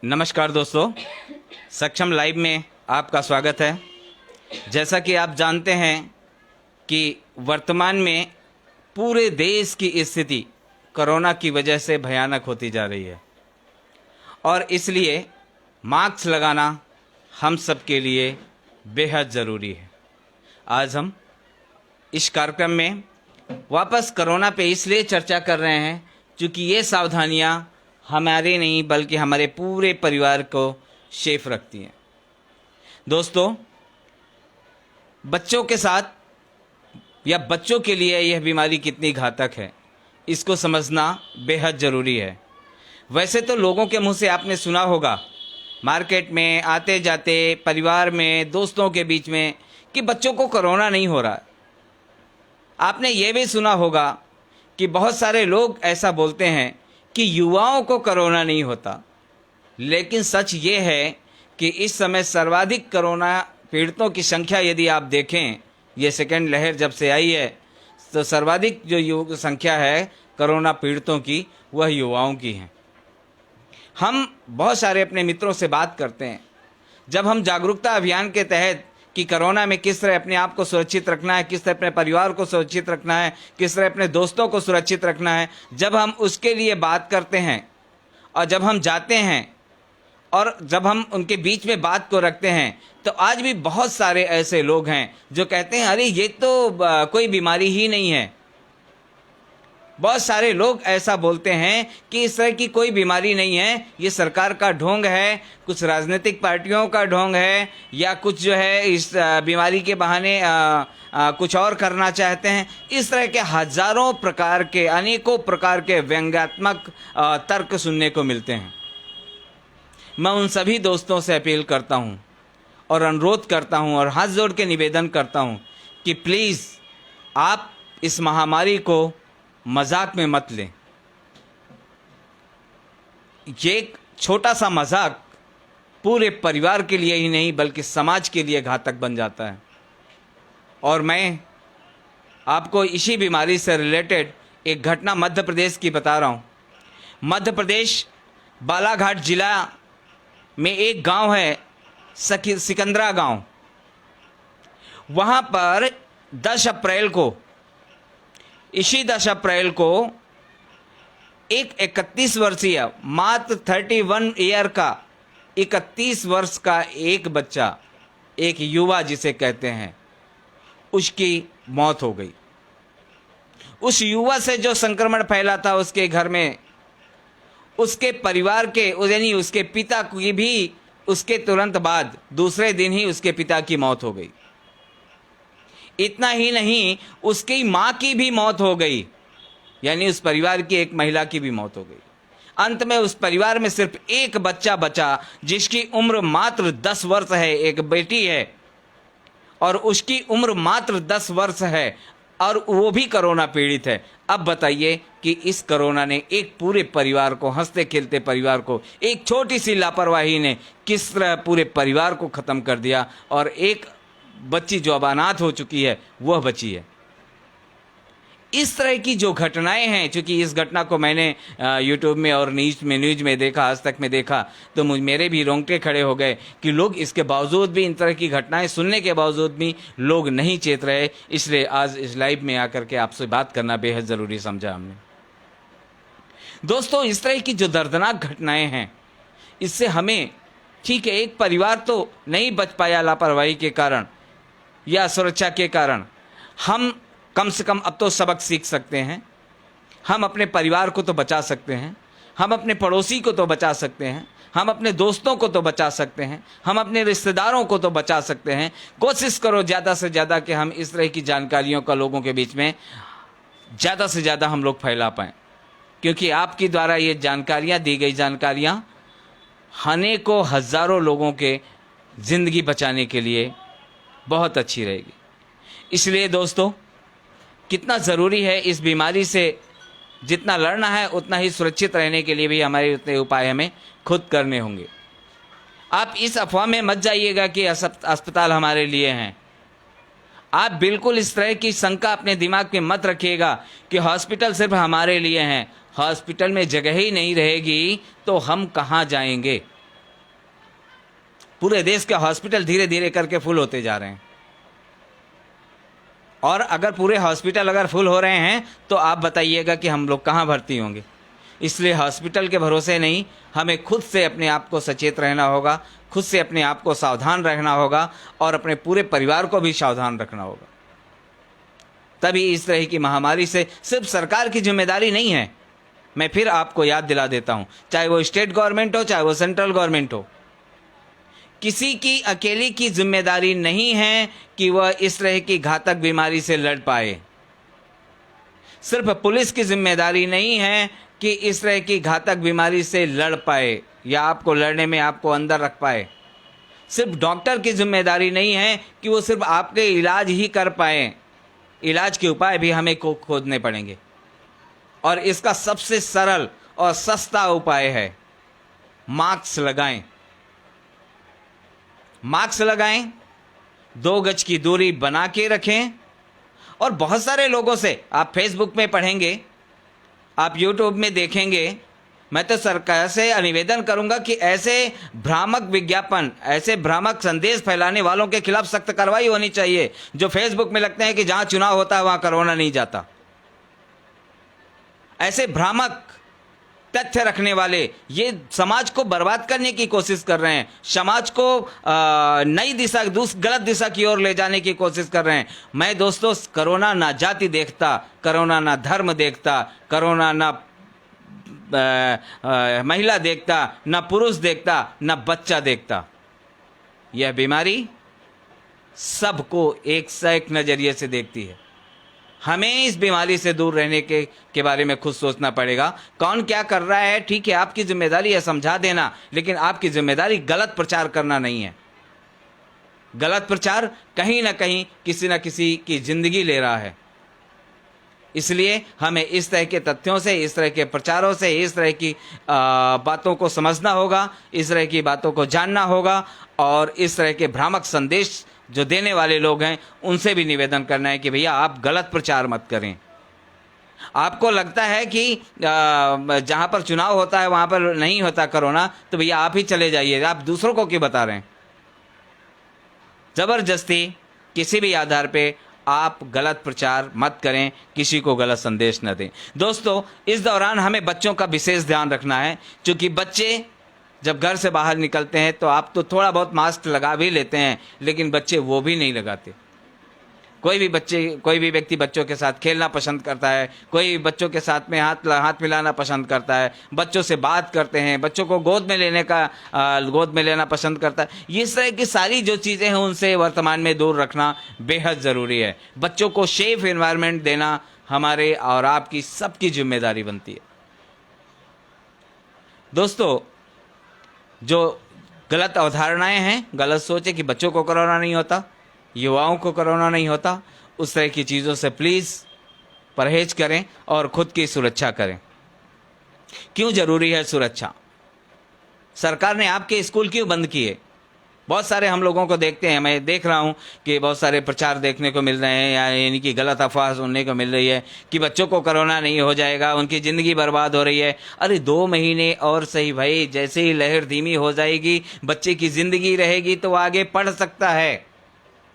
नमस्कार दोस्तों, सक्षम लाइव में आपका स्वागत है। जैसा कि आप जानते हैं कि वर्तमान में पूरे देश की स्थिति कोरोना की वजह से भयानक होती जा रही है और इसलिए मास्क लगाना हम सब के लिए बेहद ज़रूरी है। आज हम इस कार्यक्रम में वापस कोरोना पे इसलिए चर्चा कर रहे हैं क्योंकि ये सावधानियाँ हमारे नहीं बल्कि हमारे पूरे परिवार को सेफ रखती हैं। दोस्तों, बच्चों के साथ या बच्चों के लिए यह बीमारी कितनी घातक है, इसको समझना बेहद ज़रूरी है। वैसे तो लोगों के मुंह से आपने सुना होगा, मार्केट में आते जाते, परिवार में, दोस्तों के बीच में, कि बच्चों को कोरोना नहीं हो रहा। आपने ये भी सुना होगा कि बहुत सारे लोग ऐसा बोलते हैं कि युवाओं को कोरोना नहीं होता, लेकिन सच ये है कि इस समय सर्वाधिक कोरोना पीड़ितों की संख्या यदि आप देखें, ये सेकेंड लहर जब से आई है तो सर्वाधिक जो संख्या है कोरोना पीड़ितों की वह युवाओं की है। हम बहुत सारे अपने मित्रों से बात करते हैं, जब हम जागरूकता अभियान के तहत कि कोरोना में किस तरह अपने आप को सुरक्षित रखना है, किस तरह अपने परिवार को सुरक्षित रखना है, किस तरह अपने दोस्तों को सुरक्षित रखना है, जब हम उसके लिए बात करते हैं और जब हम जाते हैं और जब हम उनके बीच में बात को रखते हैं, तो आज भी बहुत सारे ऐसे लोग हैं जो कहते हैं अरे ये तो कोई बीमारी ही नहीं है। बहुत सारे लोग ऐसा बोलते हैं कि इस तरह की कोई बीमारी नहीं है, ये सरकार का ढोंग है, कुछ राजनीतिक पार्टियों का ढोंग है, या कुछ जो है इस बीमारी के बहाने कुछ और करना चाहते हैं। इस तरह के हजारों प्रकार के, अनेकों प्रकार के व्यंग्यात्मक तर्क सुनने को मिलते हैं। मैं उन सभी दोस्तों से अपील करता हूं और अनुरोध करता हूं और हाथ जोड़ के निवेदन करता हूं कि प्लीज़ आप इस महामारी को मजाक में मत लें। ये एक छोटा सा मजाक पूरे परिवार के लिए ही नहीं बल्कि समाज के लिए घातक बन जाता है। और मैं आपको इसी बीमारी से रिलेटेड एक घटना मध्य प्रदेश की बता रहा हूँ। मध्य प्रदेश बालाघाट जिला में एक गांव है सिकंदरा गांव। वहाँ पर 10 अप्रैल को, इसी 10 अप्रैल को एक 31 वर्षीय, मात्र 31 ईयर का, 31 वर्ष का एक बच्चा, एक युवा जिसे कहते हैं, उसकी मौत हो गई। उस युवा से जो संक्रमण फैला था उसके घर में, उसके परिवार के यानी उसके पिता की भी उसके तुरंत बाद दूसरे दिन ही उसके पिता की मौत हो गई। इतना ही नहीं, उसकी माँ की भी मौत हो गई, यानी उस परिवार की एक महिला की भी मौत हो गई। अंत में उस परिवार में सिर्फ एक बच्चा बचा जिसकी उम्र मात्र 10 वर्ष है, एक बेटी है और उसकी उम्र मात्र 10 वर्ष है और वो भी कोरोना पीड़ित है। अब बताइए कि इस कोरोना ने एक पूरे परिवार को, हंसते खेलते परिवार को, एक छोटी सी लापरवाही ने किस तरह पूरे परिवार को ख़त्म कर दिया और एक बच्ची जो अब अनाथ हो चुकी है वह बची है। इस तरह की जो घटनाएं हैं, चूँकि इस घटना को मैंने यूट्यूब में और न्यूज़ में देखा, आज तक में देखा, तो मेरे भी रोंगटे खड़े हो गए कि लोग इसके बावजूद भी, इन तरह की घटनाएं सुनने के बावजूद भी लोग नहीं चेत रहे। इसलिए आज इस लाइव में आकर के आपसे बात करना बेहद ज़रूरी समझा हमने। दोस्तों, इस तरह की जो दर्दनाक घटनाएँ हैं, इससे हमें, ठीक है, एक परिवार तो नहीं बच पाया लापरवाही के कारण या सुरक्षा के कारण, हम कम से कम अब तो सबक सीख सकते हैं। हम अपने परिवार को तो बचा सकते हैं, हम अपने पड़ोसी को तो बचा सकते हैं, हम अपने दोस्तों को तो बचा सकते हैं, हम अपने रिश्तेदारों को तो बचा सकते हैं। कोशिश करो ज़्यादा से ज़्यादा कि हम इस तरह की जानकारियों का लोगों के बीच में ज़्यादा से ज़्यादा हम लोग फैला पाएँ, क्योंकि आपके द्वारा ये जानकारियाँ, दी गई जानकारियाँ अनेकों हज़ारों लोगों के ज़िंदगी बचाने के लिए बहुत अच्छी रहेगी। इसलिए दोस्तों, कितना ज़रूरी है इस बीमारी से जितना लड़ना है उतना ही सुरक्षित रहने के लिए भी हमारे उतने उपाय हमें खुद करने होंगे। आप इस अफवाह में मत जाइएगा कि अस्पताल हमारे लिए हैं। आप बिल्कुल इस तरह की शंका अपने दिमाग में मत रखिएगा कि हॉस्पिटल सिर्फ हमारे लिए हैं। हॉस्पिटल में जगह ही नहीं रहेगी तो हम कहाँ जाएंगे। पूरे देश के हॉस्पिटल धीरे धीरे करके फुल होते जा रहे हैं। और अगर पूरे हॉस्पिटल अगर फुल हो रहे हैं तो आप बताइएगा कि हम लोग कहाँ भर्ती होंगे। इसलिए हॉस्पिटल के भरोसे नहीं, हमें खुद से अपने आप को सचेत रहना होगा, खुद से अपने आप को सावधान रहना होगा और अपने पूरे परिवार को भी सावधान रखना होगा। तभी इस तरह की महामारी से सिर्फ सरकार की जिम्मेदारी नहीं है। मैं फिर आपको याद दिला देता हूं, चाहे वो स्टेट गवर्नमेंट हो चाहे वो सेंट्रल गवर्नमेंट हो, किसी की अकेली की जिम्मेदारी नहीं है कि वह इस तरह की घातक बीमारी से लड़ पाए। सिर्फ पुलिस की जिम्मेदारी नहीं है कि इस तरह की घातक बीमारी से लड़ पाए या आपको लड़ने में आपको अंदर रख पाए। सिर्फ डॉक्टर की जिम्मेदारी नहीं है कि वो सिर्फ आपके इलाज ही कर पाए। इलाज के उपाय भी हमें को खोजने पड़ेंगे और इसका सबसे सरल और सस्ता उपाय है मास्क लगाएं। मास्क लगाएं, 2 गज की दूरी बना के रखें। और बहुत सारे लोगों से आप फेसबुक में पढ़ेंगे, आप यूट्यूब में देखेंगे। मैं तो सरकार से निवेदन करूंगा कि ऐसे भ्रामक विज्ञापन, ऐसे भ्रामक संदेश फैलाने वालों के खिलाफ सख्त कार्रवाई होनी चाहिए, जो फेसबुक में लगते हैं कि जहां चुनाव होता है वहां कोरोना नहीं जाता। ऐसे भ्रामक तथ्य रखने वाले ये समाज को बर्बाद करने की कोशिश कर रहे हैं, समाज को नई दिशा, गलत दिशा की ओर ले जाने की कोशिश कर रहे हैं। मैं दोस्तों, कोरोना ना जाति देखता, कोरोना ना धर्म देखता, कोरोना ना महिला देखता, ना पुरुष देखता, ना बच्चा देखता। यह बीमारी सबको एक से एक नजरिए से देखती है। हमें इस बीमारी से दूर रहने के बारे में खुद सोचना पड़ेगा। कौन क्या कर रहा है, ठीक है, आपकी जिम्मेदारी है समझा देना, लेकिन आपकी जिम्मेदारी गलत प्रचार करना नहीं है। गलत प्रचार कहीं ना कहीं किसी न किसी की जिंदगी ले रहा है। इसलिए हमें इस तरह के तथ्यों से, इस तरह के प्रचारों से, इस तरह की बातों को समझना होगा, इस तरह की बातों को जानना होगा और इस तरह के भ्रामक संदेश जो देने वाले लोग हैं उनसे भी निवेदन करना है कि भैया आप गलत प्रचार मत करें। आपको लगता है कि जहां पर चुनाव होता है वहां पर नहीं होता कोरोना, तो भैया आप ही चले जाइए, आप दूसरों को क्यों बता रहे हैं? जबरदस्ती किसी भी आधार पे आप गलत प्रचार मत करें, किसी को गलत संदेश न दें। दोस्तों, इस दौरान हमें बच्चों का विशेष ध्यान रखना है, क्योंकि बच्चे जब घर से बाहर निकलते हैं तो आप तो थोड़ा बहुत मास्क लगा भी लेते हैं, लेकिन बच्चे वो भी नहीं लगाते। कोई भी व्यक्ति बच्चों के साथ खेलना पसंद करता है, कोई बच्चों के साथ में हाथ मिलाना पसंद करता है, बच्चों से बात करते हैं, बच्चों को गोद में लेना पसंद करता है। ये तरह की सारी जो चीज़ें हैं उनसे वर्तमान में दूर रखना बेहद ज़रूरी है। बच्चों को सेफ एनवायरनमेंट देना हमारे और आपकी सबकी जिम्मेदारी बनती है। दोस्तों, जो गलत अवधारणाएं हैं, गलत सोच है कि बच्चों को कोरोना नहीं होता, युवाओं को कोरोना नहीं होता, उस तरह की चीज़ों से प्लीज़ परहेज करें और खुद की सुरक्षा करें। क्यों ज़रूरी है सुरक्षा? सरकार ने आपके स्कूल क्यों बंद किए? बहुत सारे हम लोगों को देखते हैं, मैं देख रहा हूं कि बहुत सारे प्रचार देखने को मिल रहे हैं या यानी गलत अफवाह सुनने को मिल रही है कि बच्चों को कोरोना नहीं हो जाएगा, उनकी ज़िंदगी बर्बाद हो रही है। अरे 2 महीने और सही भाई, जैसे ही लहर धीमी हो जाएगी, बच्चे की ज़िंदगी रहेगी तो आगे पढ़ सकता है।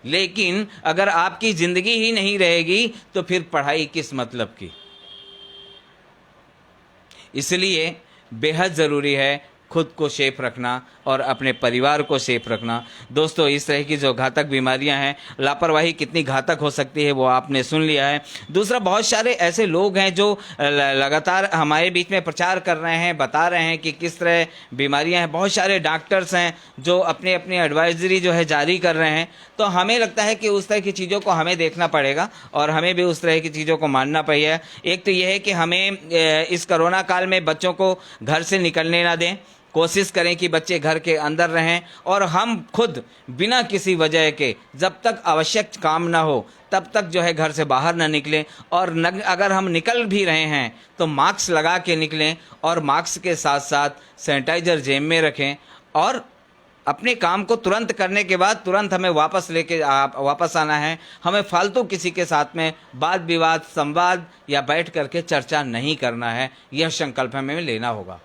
लेकिन अगर आपकी ज़िंदगी ही नहीं रहेगी तो फिर पढ़ाई किस मतलब की? इसलिए बेहद ज़रूरी है खुद को सेफ रखना और अपने परिवार को सेफ रखना। दोस्तों, इस तरह की जो घातक बीमारियां हैं, लापरवाही कितनी घातक हो सकती है वो आपने सुन लिया है। दूसरा, बहुत सारे ऐसे लोग हैं जो लगातार हमारे बीच में प्रचार कर रहे हैं, बता रहे हैं कि किस तरह बीमारियां हैं। बहुत सारे डॉक्टर्स हैं जो अपने अपनी एडवाइजरी जो है जारी कर रहे हैं। तो हमें लगता है कि उस तरह की चीज़ों को हमें देखना पड़ेगा और हमें भी उस तरह की चीज़ों को मानना पड़ेगा। एक तो यह है कि हमें इस कोरोना काल में बच्चों को घर से निकलने ना दें, कोशिश करें कि बच्चे घर के अंदर रहें और हम खुद बिना किसी वजह के जब तक आवश्यक काम ना हो तब तक जो है घर से बाहर ना निकलें। और अगर हम निकल भी रहे हैं तो मास्क लगा के निकलें और मास्क के साथ साथ सैनिटाइजर जेब में रखें और अपने काम को तुरंत करने के बाद तुरंत हमें वापस आना है। हमें फालतू किसी के साथ में वाद विवाद, संवाद या बैठ करके चर्चा नहीं करना है। यह संकल्प हमें लेना होगा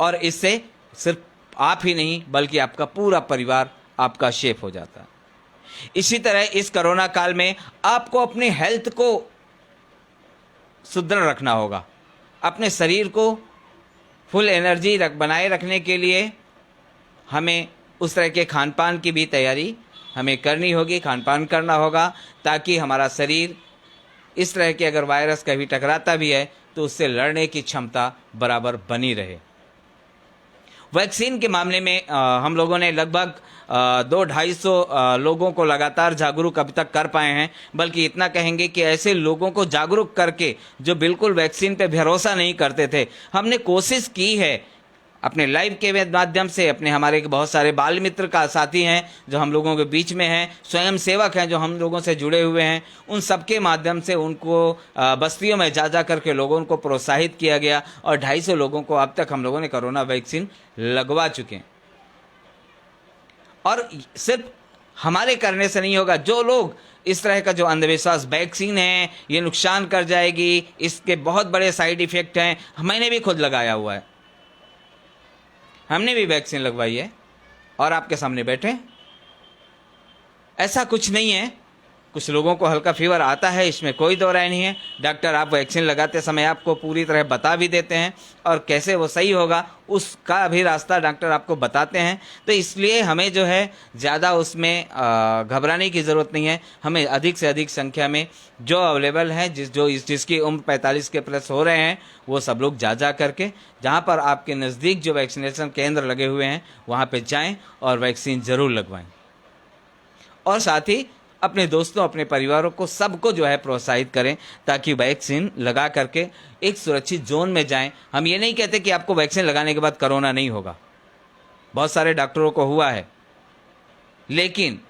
और इससे सिर्फ आप ही नहीं बल्कि आपका पूरा परिवार आपका शेप हो जाता है। इसी तरह इस कोरोना काल में आपको अपने हेल्थ को सुदृढ़ रखना होगा। अपने शरीर को फुल एनर्जी बनाए रखने के लिए हमें उस तरह के खान पान की भी तैयारी हमें करनी होगी, खान पान करना होगा, ताकि हमारा शरीर इस तरह के अगर वायरस कभी टकराता भी है तो उससे लड़ने की क्षमता बराबर बनी रहे। वैक्सीन के मामले में हम लोगों ने लगभग 200-250 लोगों को लगातार जागरूक अभी तक कर पाए हैं। बल्कि इतना कहेंगे कि ऐसे लोगों को जागरूक करके जो बिल्कुल वैक्सीन पे भरोसा नहीं करते थे, हमने कोशिश की है अपने लाइव के माध्यम से। अपने हमारे बहुत सारे बाल मित्र का साथी हैं जो हम लोगों के बीच में हैं, स्वयं सेवक हैं जो हम लोगों से जुड़े हुए हैं, उन सबके माध्यम से उनको बस्तियों में जा करके लोगों को प्रोत्साहित किया गया और 250 लोगों को अब तक हम लोगों ने कोरोना वैक्सीन लगवा चुके हैं। और सिर्फ हमारे करने से नहीं होगा, जो लोग इस तरह का जो अंधविश्वास वैक्सीन है ये नुकसान कर जाएगी, इसके बहुत बड़े साइड इफ़ेक्ट हैं, मैंने भी खुद लगाया हुआ है, हमने भी वैक्सीन लगवाई है और आपके सामने बैठे। ऐसा कुछ नहीं है, कुछ लोगों को हल्का फीवर आता है, इसमें कोई दो राय नहीं है। डॉक्टर आप वैक्सीन लगाते समय आपको पूरी तरह बता भी देते हैं और कैसे वो सही होगा उसका भी रास्ता डॉक्टर आपको बताते हैं। तो इसलिए हमें जो है ज़्यादा उसमें घबराने की ज़रूरत नहीं है। हमें अधिक से अधिक संख्या में जो अवेलेबल हैं, जिसकी उम्र 45 के प्लस हो रहे हैं, वो सब लोग जा करके जहाँ पर आपके नज़दीक जो वैक्सीनेशन केंद्र लगे हुए हैं वहाँ पर जाएँ और वैक्सीन ज़रूर लगवाएँ। और साथ ही अपने दोस्तों, अपने परिवारों को, सबको जो है प्रोत्साहित करें ताकि वैक्सीन लगा करके एक सुरक्षित जोन में जाएं। हम ये नहीं कहते कि आपको वैक्सीन लगाने के बाद कोरोना नहीं होगा, बहुत सारे डॉक्टरों को हुआ है, लेकिन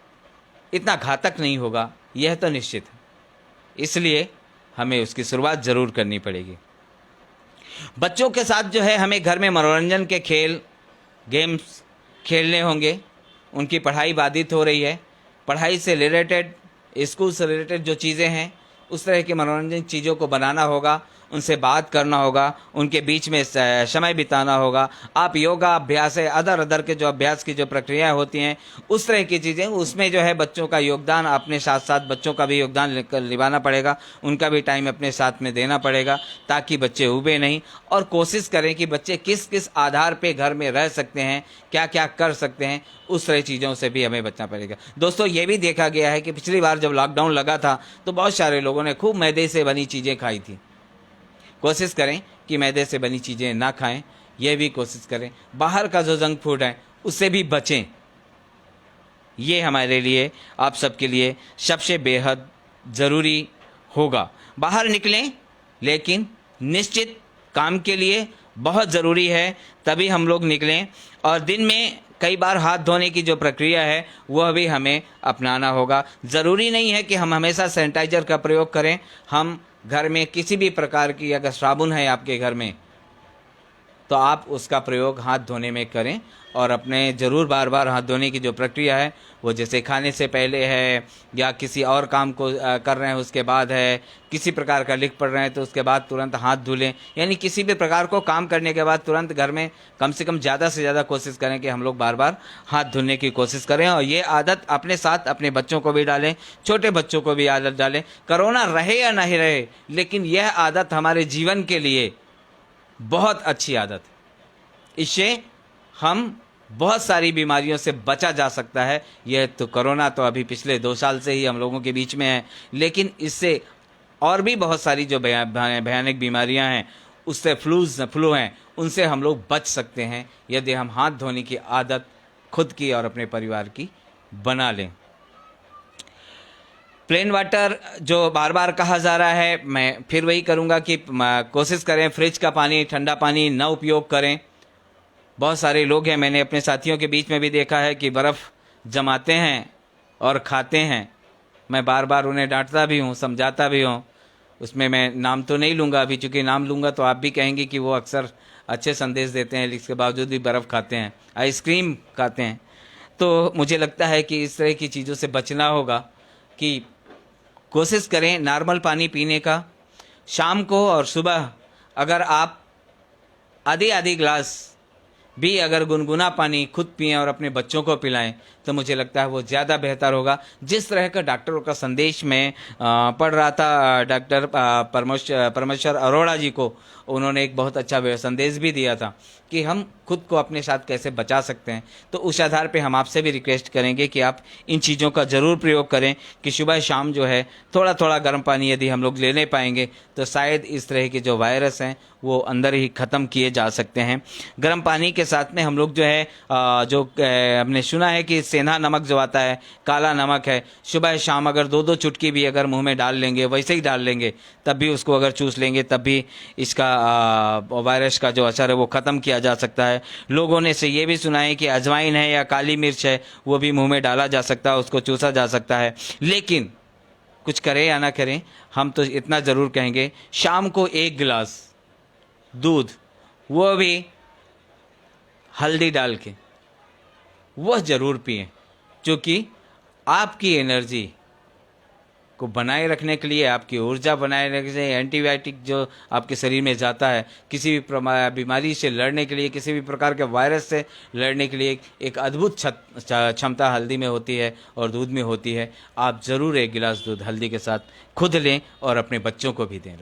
इतना घातक नहीं होगा, यह तो निश्चित है। इसलिए हमें उसकी शुरुआत ज़रूर करनी पड़ेगी। बच्चों के साथ जो है हमें घर में मनोरंजन के खेल, गेम्स खेलने होंगे। उनकी पढ़ाई बाधित हो रही है, पढ़ाई से रिलेटेड, स्कूल से रिलेटेड जो चीज़ें हैं उस तरह की मनोरंजन चीज़ों को बनाना होगा, उनसे बात करना होगा, उनके बीच में समय बिताना होगा। आप योगा अभ्यास है, अदर के जो अभ्यास की जो प्रक्रियाएं होती हैं उस तरह की चीज़ें, उसमें जो है बच्चों का योगदान, अपने साथ साथ बच्चों का भी योगदान निभाना पड़ेगा, उनका भी टाइम अपने साथ में देना पड़ेगा ताकि बच्चे उबे नहीं। और कोशिश करें कि बच्चे किस किस आधार पे घर में रह सकते हैं, क्या क्या कर सकते हैं, उस तरह चीज़ों से भी हमें बचना पड़ेगा। दोस्तों ये भी देखा गया है कि पिछली बार जब लॉकडाउन लगा था तो बहुत सारे लोगों ने खूब मैदे से बनी चीज़ें खाई थी। कोशिश करें कि मैदे से बनी चीज़ें ना खाएं, यह भी कोशिश करें। बाहर का जो जंक फूड है उससे भी बचें। ये हमारे लिए, आप सबके लिए सबसे बेहद ज़रूरी होगा। बाहर निकलें लेकिन निश्चित काम के लिए बहुत ज़रूरी है, तभी हम लोग निकलें। और दिन में कई बार हाथ धोने की जो प्रक्रिया है वह भी हमें अपनाना होगा। ज़रूरी नहीं है कि हम हमेशा सैनिटाइज़र का प्रयोग करें। हम घर में किसी भी प्रकार की, अगर साबुन है आपके घर में तो आप उसका प्रयोग हाथ धोने में करें। और अपने ज़रूर बार बार हाथ धोने की जो प्रक्रिया है वो जैसे खाने से पहले है या किसी और काम को कर रहे हैं उसके बाद है, किसी प्रकार का लिख पढ़ रहे हैं तो उसके बाद तुरंत हाथ धो लें। यानी किसी भी प्रकार को काम करने के बाद तुरंत घर में कम से कम ज़्यादा से ज़्यादा कोशिश करें कि हम लोग बार बार हाथ धोने की कोशिश करें। और ये आदत अपने साथ अपने बच्चों को भी डालें, छोटे बच्चों को भी आदत डालें। कोरोना रहे या नहीं रहे, लेकिन यह आदत हमारे जीवन के लिए बहुत अच्छी आदत है। इससे हम बहुत सारी बीमारियों से बचा जा सकता है। यह तो कोरोना तो अभी पिछले 2 साल से ही हम लोगों के बीच में है, लेकिन इससे और भी बहुत सारी जो भयानक बीमारियां हैं, उससे फ्लू हैं, उनसे हम लोग बच सकते हैं यदि हम हाथ धोने की आदत खुद की और अपने परिवार की बना लें। प्लेन वाटर जो बार बार कहा जा रहा है, मैं फिर वही करूँगा कि कोशिश करें फ्रिज का पानी, ठंडा पानी न उपयोग करें। बहुत सारे लोग हैं, मैंने अपने साथियों के बीच में भी देखा है कि बर्फ़ जमाते हैं और खाते हैं। मैं बार बार उन्हें डांटता भी हूँ, समझाता भी हूँ। उसमें मैं नाम तो नहीं लूँगा अभी, चूँकि नाम लूँगा तो आप भी कहेंगे कि वो अक्सर अच्छे संदेश देते हैं, इसके बावजूद भी बर्फ़ खाते हैं, आइसक्रीम खाते हैं। तो मुझे लगता है कि इस तरह की चीज़ों से बचना होगा कि कोशिश करें नॉर्मल पानी पीने का। शाम को और सुबह अगर आप आधे गिलास भी अगर गुनगुना पानी खुद पिएं और अपने बच्चों को पिलाएं तो मुझे लगता है वो ज़्यादा बेहतर होगा। जिस तरह का डॉक्टरों का संदेश मैं पढ़ रहा था, डॉक्टर परमेश्वर अरोड़ा जी को, उन्होंने एक बहुत अच्छा संदेश भी दिया था कि हम खुद को अपने साथ कैसे बचा सकते हैं। तो उस आधार पे हम आपसे भी रिक्वेस्ट करेंगे कि आप इन चीज़ों का ज़रूर प्रयोग करें कि सुबह शाम जो है थोड़ा थोड़ा गर्म पानी यदि हम लोग लेने पाएंगे तो शायद इस तरह के जो वायरस हैं वो अंदर ही ख़त्म किए जा सकते हैं। गर्म पानी के साथ में हम लोग जो है हमने सुना है कि सेंधा नमक जो आता है, काला नमक है, सुबह शाम अगर 2-2 चुटकी भी अगर मुंह में डाल लेंगे, वैसे ही डाल लेंगे, तब भी उसको अगर चूस लेंगे तब भी इसका वायरस का जो असर है वो ख़त्म किया जा सकता है। लोगों ने से ये भी सुना है कि अजवाइन है या काली मिर्च है वो भी मुंह में डाला जा सकता है, उसको चूसा जा सकता है। लेकिन कुछ करें या ना करें, हम तो इतना ज़रूर कहेंगे, शाम को 1 गिलास दूध, वो भी हल्दी डाल के, वह ज़रूर पिएं, क्योंकि आपकी एनर्जी को बनाए रखने के लिए, आपकी ऊर्जा बनाए रखने के लिए, एंटीबायोटिक जो आपके शरीर में जाता है, किसी भी बीमारी से लड़ने के लिए, किसी भी प्रकार के वायरस से लड़ने के लिए एक अद्भुत क्षमता हल्दी में होती है और दूध में होती है। आप ज़रूर 1 गिलास दूध हल्दी के साथ खुद लें और अपने बच्चों को भी दें,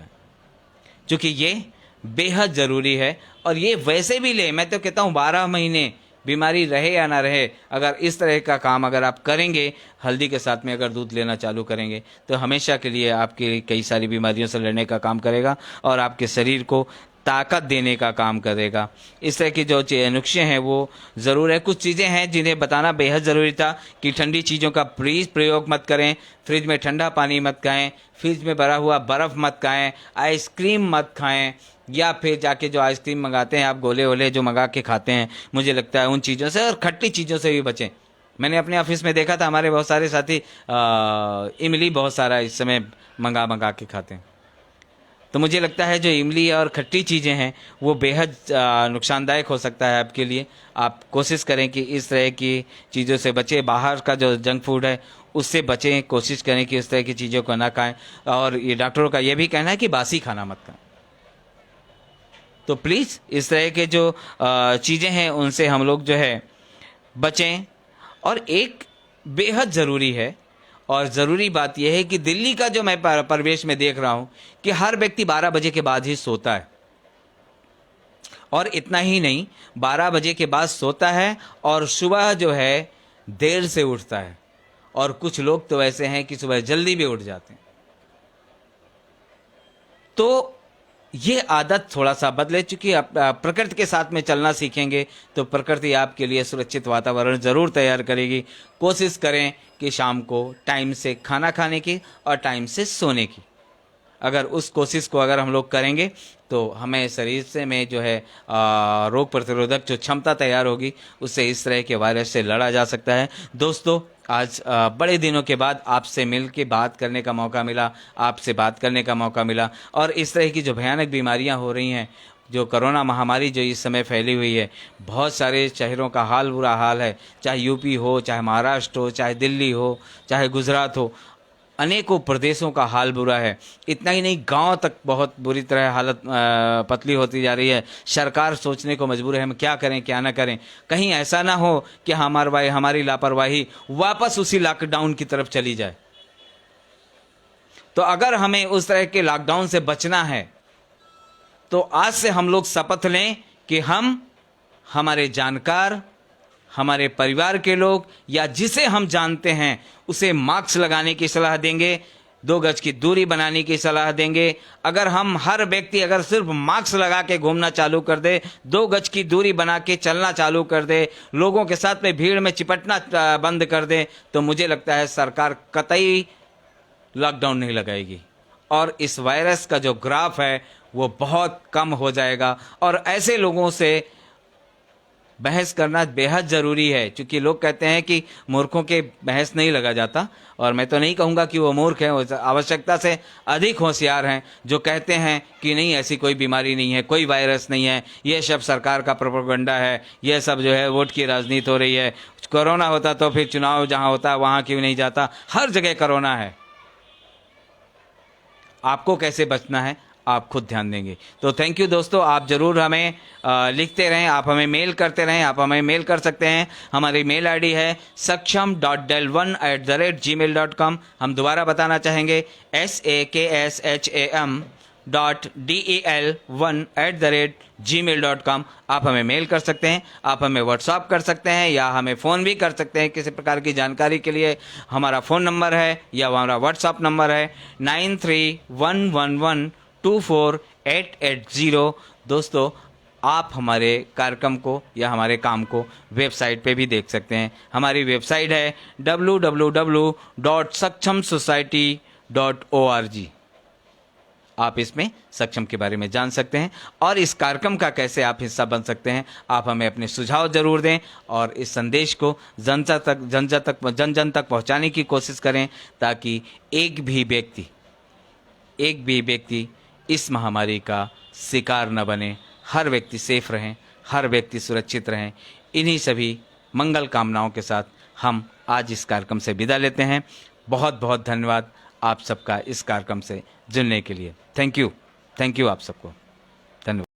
क्योंकि ये बेहद ज़रूरी है। और ये वैसे भी लें, मैं तो कहता हूँ 12 महीने बीमारी रहे या ना रहे, अगर इस तरह का काम अगर आप करेंगे, हल्दी के साथ में अगर दूध लेना चालू करेंगे तो हमेशा के लिए आपके कई सारी बीमारियों से लड़ने का काम करेगा और आपके शरीर को ताकत देने का काम करेगा। इस तरह की जो नुस्खे हैं वो ज़रूर है। कुछ चीज़ें हैं जिन्हें बताना बेहद ज़रूरी था कि ठंडी चीज़ों का प्लीज़ प्रयोग मत करें, फ्रिज में ठंडा पानी मत खाएं, फ्रिज में भरा हुआ बर्फ़ मत खाएं, आइसक्रीम मत खाएं, या फिर जाके जो आइसक्रीम मंगाते हैं आप, गोले वोले जो मंगा के खाते हैं, मुझे लगता है उन चीज़ों से और खट्टी चीज़ों से भी बचें। मैंने अपने ऑफिस में देखा था, हमारे बहुत सारे साथी इमली बहुत सारा इस समय मंगा के खाते हैं। तो मुझे लगता है जो इमली और खट्टी चीज़ें हैं वो बेहद नुकसानदायक हो सकता है आपके लिए। आप कोशिश करें कि इस तरह की चीज़ों से बचें, बाहर का जो जंक फूड है उससे बचें, कोशिश करें कि इस तरह की चीज़ों को ना खाएं। और ये डॉक्टरों का ये भी कहना है कि बासी खाना मत खाएं। तो प्लीज़ इस तरह के जो चीज़ें हैं उनसे हम लोग जो है बचें। और एक बेहद ज़रूरी है और ज़रूरी बात यह है कि दिल्ली का जो मैं परिवेश में देख रहा हूँ कि हर व्यक्ति 12 बजे के बाद ही सोता है, और इतना ही नहीं, 12 बजे के बाद सोता है और सुबह जो है देर से उठता है, और कुछ लोग तो ऐसे हैं कि सुबह जल्दी भी उठ जाते हैं। तो ये आदत थोड़ा सा बदले, चूँकि आप प्रकृति के साथ में चलना सीखेंगे तो प्रकृति आपके लिए सुरक्षित वातावरण ज़रूर तैयार करेगी। कोशिश करें कि शाम को टाइम से खाना खाने की और टाइम से सोने की, अगर उस कोशिश को अगर हम लोग करेंगे तो हमें शरीर से में जो है रोग प्रतिरोधक जो क्षमता तैयार होगी, उससे इस तरह के वायरस से लड़ा जा सकता है। दोस्तों, आज बड़े दिनों के बाद आपसे मिल के बात करने का मौका मिला, आपसे बात करने का मौका मिला, और इस तरह की जो भयानक बीमारियां हो रही हैं, जो कोरोना महामारी जो इस समय फैली हुई है, बहुत सारे शहरों का हाल बुरा हाल है, चाहे यूपी हो, चाहे महाराष्ट्र हो, चाहे दिल्ली हो, चाहे गुजरात हो, अनेकों प्रदेशों का हाल बुरा है। इतना ही नहीं, गांव तक बहुत बुरी तरह हालत पतली होती जा रही है। सरकार सोचने को मजबूर है हम क्या करें क्या ना करें, कहीं ऐसा ना हो कि हमारी लापरवाही वापस उसी लॉकडाउन की तरफ चली जाए। तो अगर हमें उस तरह के लॉकडाउन से बचना है तो आज से हम लोग शपथ लें कि हम, हमारे जानकार, हमारे परिवार के लोग या जिसे हम जानते हैं उसे मास्क लगाने की सलाह देंगे, 2 गज की दूरी बनाने की सलाह देंगे। अगर हम हर व्यक्ति अगर सिर्फ मास्क लगा के घूमना चालू कर दे, 2 गज की दूरी बना के चलना चालू कर दे, लोगों के साथ में भीड़ में चिपटना बंद कर दे, तो मुझे लगता है सरकार कतई लॉकडाउन नहीं लगाएगी और इस वायरस का जो ग्राफ है वो बहुत कम हो जाएगा। और ऐसे लोगों से बहस करना बेहद ज़रूरी है, क्योंकि लोग कहते हैं कि मूर्खों के बहस नहीं लगा जाता, और मैं तो नहीं कहूँगा कि वो मूर्ख हैं, वो आवश्यकता से अधिक होशियार हैं, जो कहते हैं कि नहीं ऐसी कोई बीमारी नहीं है, कोई वायरस नहीं है, ये सब सरकार का प्रोपेगेंडा है, ये सब जो है वोट की राजनीति हो रही है, कोरोना होता तो फिर चुनाव जहाँ होता है वहाँ क्यों नहीं जाता, हर जगह कोरोना है। आपको कैसे बचना है आप खुद ध्यान देंगे। तो थैंक यू दोस्तों, आप ज़रूर हमें लिखते रहें, आप हमें मेल करते रहें। आप हमें मेल कर सकते हैं, हमारी मेल आईडी है saksham.del1@gmail.com। हम दोबारा बताना चाहेंगे saksham.del1@gmail.com। आप हमें मेल कर सकते हैं, आप हमें व्हाट्सअप कर सकते हैं, या हमें फ़ोन भी कर सकते हैं किसी प्रकार की जानकारी के लिए। हमारा फ़ोन नंबर है या हमारा व्हाट्सअप नंबर है 9311124880। दोस्तों, आप हमारे कार्यक्रम को या हमारे काम को वेबसाइट पे भी देख सकते हैं। हमारी वेबसाइट है www.sakshamsociety.org। आप इसमें सक्षम के बारे में जान सकते हैं और इस कार्यक्रम का कैसे आप हिस्सा बन सकते हैं। आप हमें अपने सुझाव ज़रूर दें और इस संदेश को जन जन तक पहुंचाने की कोशिश करें, ताकि एक भी व्यक्ति इस महामारी का शिकार न बने। हर व्यक्ति सेफ रहें, हर व्यक्ति सुरक्षित रहें। इन्हीं सभी मंगल कामनाओं के साथ हम आज इस कार्यक्रम से विदा लेते हैं। बहुत बहुत धन्यवाद आप सबका इस कार्यक्रम से जुड़ने के लिए। थैंक यू आप सबको। धन्यवाद।